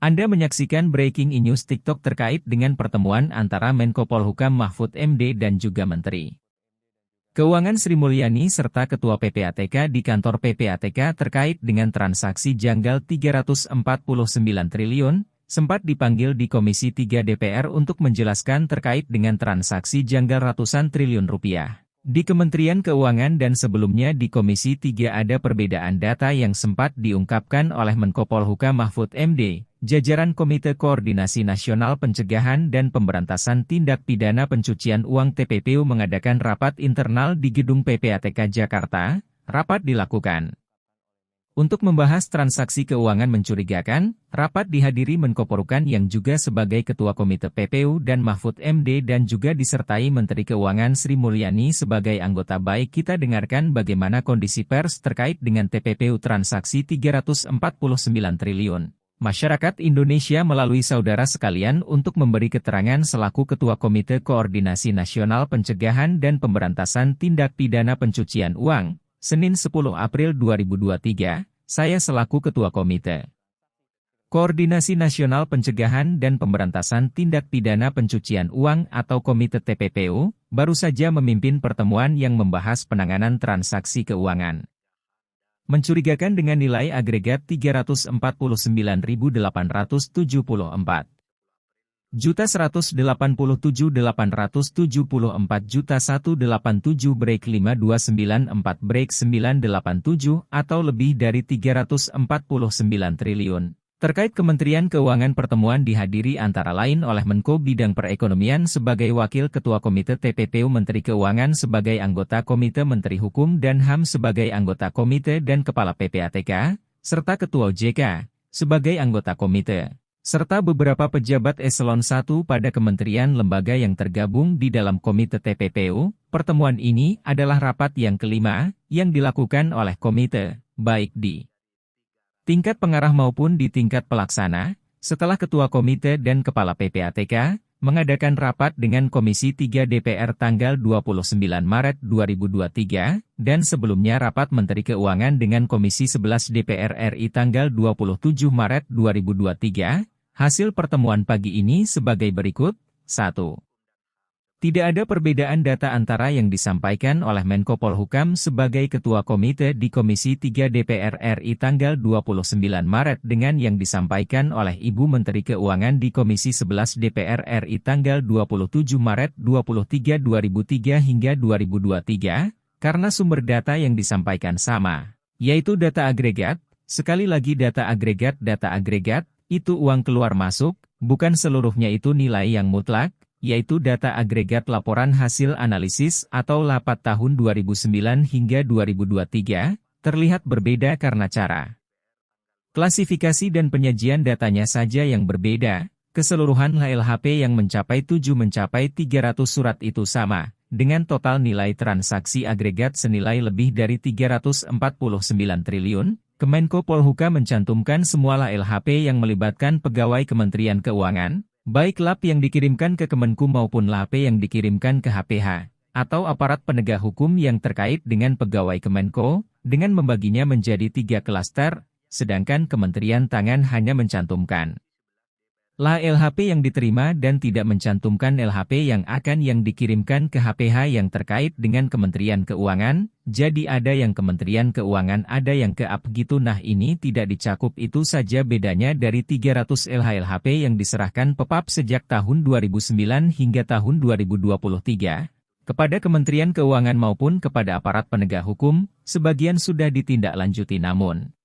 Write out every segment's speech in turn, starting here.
Anda menyaksikan Breaking News TikTok terkait dengan pertemuan antara Menko Polhukam Mahfud MD dan juga Menteri Keuangan Sri Mulyani serta Ketua PPATK di kantor PPATK terkait dengan transaksi janggal 349 triliun, sempat dipanggil di Komisi 3 DPR untuk menjelaskan terkait dengan transaksi janggal ratusan triliun rupiah. Di Kementerian Keuangan dan sebelumnya di Komisi 3 ada perbedaan data yang sempat diungkapkan oleh Menko Polhukam Mahfud MD. Jajaran Komite Koordinasi Nasional Pencegahan dan Pemberantasan Tindak Pidana Pencucian Uang TPPU mengadakan rapat internal di Gedung PPATK Jakarta. Rapat dilakukan untuk membahas transaksi keuangan mencurigakan. Rapat dihadiri Menko Polhukam yang juga sebagai Ketua Komite PPU dan Mahfud MD dan juga disertai Menteri Keuangan Sri Mulyani sebagai anggota. Baik, kita dengarkan bagaimana kondisi pers terkait dengan TPPU transaksi 349 triliun. Masyarakat Indonesia melalui saudara sekalian untuk memberi keterangan selaku Ketua Komite Koordinasi Nasional Pencegahan dan Pemberantasan Tindak Pidana Pencucian Uang, Senin 10 April 2023, saya selaku Ketua Komite Koordinasi Nasional Pencegahan dan Pemberantasan Tindak Pidana Pencucian Uang atau Komite TPPU, baru saja memimpin pertemuan yang membahas penanganan transaksi keuangan mencurigakan dengan nilai agregat 349.874 juta 187.874 juta 187 break 5294 break 987 atau lebih dari 349 triliun. Terkait Kementerian Keuangan, pertemuan dihadiri antara lain oleh Menko Bidang Perekonomian sebagai Wakil Ketua Komite TPPU, Menteri Keuangan sebagai anggota Komite, Menteri Hukum dan HAM sebagai anggota Komite dan Kepala PPATK, serta Ketua OJK sebagai anggota Komite, serta beberapa pejabat eselon 1 pada kementerian lembaga yang tergabung di dalam Komite TPPU. Pertemuan ini adalah rapat yang kelima yang dilakukan oleh Komite, baik di tingkat pengarah maupun di tingkat pelaksana, setelah Ketua Komite dan Kepala PPATK mengadakan rapat dengan Komisi 3 DPR tanggal 29 Maret 2023, dan sebelumnya rapat Menteri Keuangan dengan Komisi 11 DPR RI tanggal 27 Maret 2023, hasil pertemuan pagi ini sebagai berikut. 1. Tidak ada perbedaan data antara yang disampaikan oleh Menko Polhukam sebagai Ketua Komite di Komisi 3 DPR RI tanggal 29 Maret dengan yang disampaikan oleh Ibu Menteri Keuangan di Komisi 11 DPR RI tanggal 27 Maret 2003 hingga 2023, karena sumber data yang disampaikan sama, yaitu data agregat. Sekali lagi, data agregat itu uang keluar masuk, bukan seluruhnya itu nilai yang mutlak, yaitu data agregat laporan hasil analisis atau LAPAT tahun 2009 hingga 2023, terlihat berbeda karena cara klasifikasi dan penyajian datanya saja yang berbeda. Keseluruhan LHP yang mencapai 300 surat itu sama, dengan total nilai transaksi agregat senilai lebih dari 349 triliun. Kemenko Polhukam mencantumkan semua LHP yang melibatkan pegawai Kementerian Keuangan, baik LAP yang dikirimkan ke Kemenku maupun LHP yang dikirimkan ke HPH, atau aparat penegak hukum yang terkait dengan pegawai Kemenko, dengan membaginya menjadi 3 klaster, sedangkan Kementerian Tangan hanya mencantumkan LHP yang diterima dan tidak mencantumkan LHP yang dikirimkan ke HPH yang terkait dengan Kementerian Keuangan. Jadi ada yang Kementerian Keuangan, ada yang ke AP gitu. Nah, ini tidak dicakup, itu saja bedanya dari 300 LHP yang diserahkan PEPAP sejak tahun 2009 hingga tahun 2023 kepada Kementerian Keuangan maupun kepada aparat penegak hukum. Sebagian sudah ditindaklanjuti, namun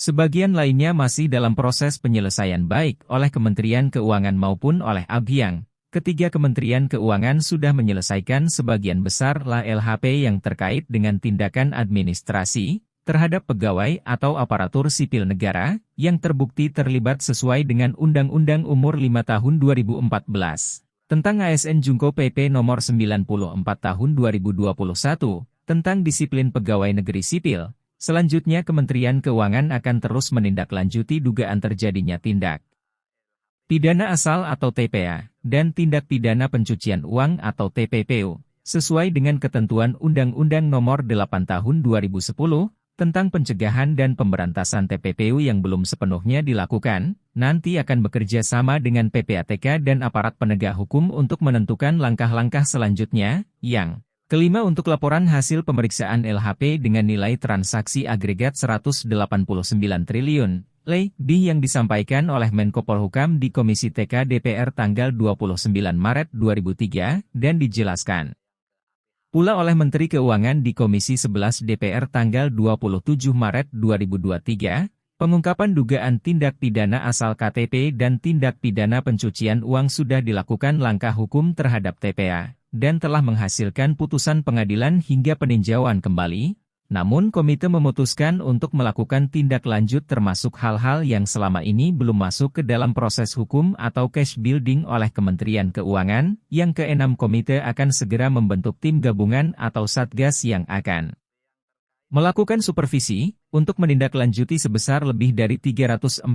sebagian lainnya masih dalam proses penyelesaian baik oleh Kementerian Keuangan maupun oleh ABYang. Ketiga Kementerian Keuangan sudah menyelesaikan sebagian besar LHP yang terkait dengan tindakan administrasi terhadap pegawai atau aparatur sipil negara yang terbukti terlibat sesuai dengan Undang-Undang Umur 5 Tahun 2014 tentang ASN Jungko PP Nomor 94 Tahun 2021 tentang disiplin pegawai negeri sipil. Selanjutnya Kementerian Keuangan akan terus menindaklanjuti dugaan terjadinya tindak pidana asal atau TPA, dan tindak pidana pencucian uang atau TPPU, sesuai dengan ketentuan Undang-Undang Nomor 8 Tahun 2010, tentang pencegahan dan pemberantasan TPPU yang belum sepenuhnya dilakukan, nanti akan bekerja sama dengan PPATK dan aparat penegak hukum untuk menentukan langkah-langkah selanjutnya, yang kelima untuk laporan hasil pemeriksaan LHP dengan nilai transaksi agregat 189 triliun, lebih yang disampaikan oleh Menko Polhukam di Komisi TK DPR tanggal 29 Maret 2003, dan dijelaskan pula oleh Menteri Keuangan di Komisi 11 DPR tanggal 27 Maret 2023, pengungkapan dugaan tindak pidana asal KTP dan tindak pidana pencucian uang sudah dilakukan langkah hukum terhadap TPA, dan telah menghasilkan putusan pengadilan hingga peninjauan kembali. Namun komite memutuskan untuk melakukan tindak lanjut termasuk hal-hal yang selama ini belum masuk ke dalam proses hukum atau case building oleh Kementerian Keuangan. Yang keenam, komite akan segera membentuk tim gabungan atau satgas yang akan melakukan supervisi untuk menindaklanjuti sebesar lebih dari 349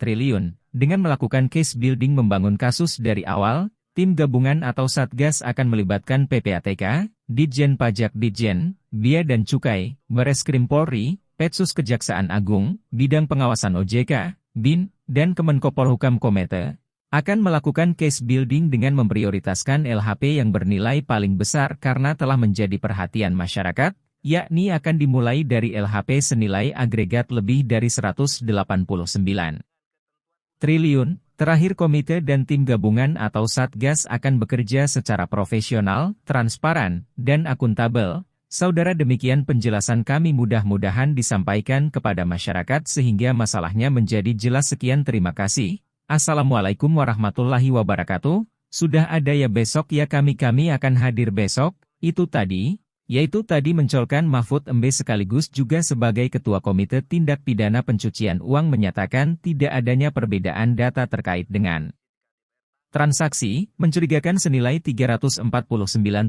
triliun. Dengan melakukan case building membangun kasus dari awal, tim gabungan atau satgas akan melibatkan PPATK, Ditjen Pajak Ditjen, Bea dan Cukai, Bareskrim Polri, Petsus Kejaksaan Agung, Bidang Pengawasan OJK, BIN, dan Kemenko Polhukam. Komite akan melakukan case building dengan memprioritaskan LHP yang bernilai paling besar karena telah menjadi perhatian masyarakat, yakni akan dimulai dari LHP senilai agregat lebih dari 189 triliun. Terakhir, komite dan tim gabungan atau satgas akan bekerja secara profesional, transparan, dan akuntabel. Saudara, demikian penjelasan kami, mudah-mudahan disampaikan kepada masyarakat sehingga masalahnya menjadi jelas. Sekian, terima kasih. Assalamualaikum warahmatullahi wabarakatuh. Sudah ada ya besok ya, kami akan hadir besok, yaitu tadi mencolkan Mahfud MD sekaligus juga sebagai Ketua Komite Tindak Pidana Pencucian Uang menyatakan tidak adanya perbedaan data terkait dengan transaksi mencurigakan senilai 349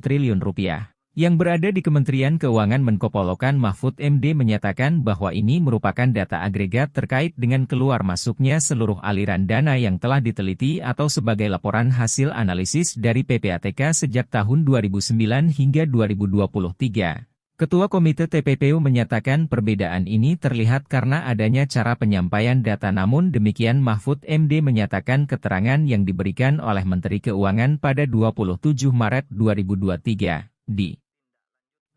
triliun rupiah. Yang berada di Kementerian Keuangan. Menko Polhukam Mahfud MD menyatakan bahwa ini merupakan data agregat terkait dengan keluar masuknya seluruh aliran dana yang telah diteliti atau sebagai laporan hasil analisis dari PPATK sejak tahun 2009 hingga 2023. Ketua Komite TPPU menyatakan perbedaan ini terlihat karena adanya cara penyampaian data, namun demikian Mahfud MD menyatakan keterangan yang diberikan oleh Menteri Keuangan pada 27 Maret 2023 di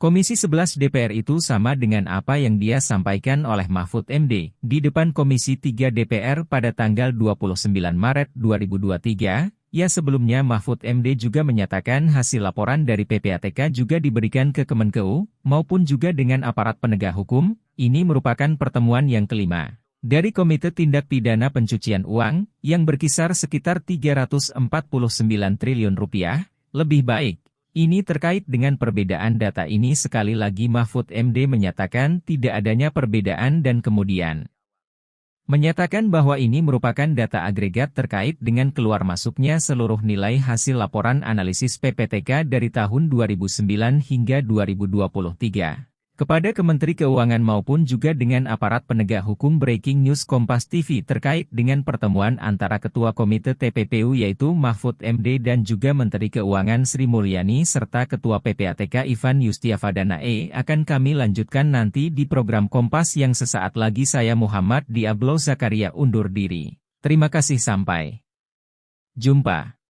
Komisi 11 DPR itu sama dengan apa yang dia sampaikan oleh Mahfud MD di depan Komisi 3 DPR pada tanggal 29 Maret 2023. Ya, sebelumnya Mahfud MD juga menyatakan hasil laporan dari PPATK juga diberikan ke Kemenkeu, maupun juga dengan aparat penegak hukum. Ini merupakan pertemuan yang kelima dari Komite Tindak Pidana Pencucian Uang, yang berkisar sekitar 349 triliun rupiah, lebih baik. Ini terkait dengan perbedaan data ini. Sekali lagi Mahfud MD menyatakan tidak adanya perbedaan dan kemudian menyatakan bahwa ini merupakan data agregat terkait dengan keluar masuknya seluruh nilai hasil laporan analisis PPTK dari tahun 2009 hingga 2023. Kepada Kementerian Keuangan maupun juga dengan aparat penegak hukum. Breaking News Kompas TV terkait dengan pertemuan antara Ketua Komite TPPU yaitu Mahfud MD dan juga Menteri Keuangan Sri Mulyani serta Ketua PPATK Ivan Yustiavandana akan kami lanjutkan nanti di program Kompas yang sesaat lagi. Saya Muhammad Diablo Zakaria undur diri. Terima kasih, sampai jumpa.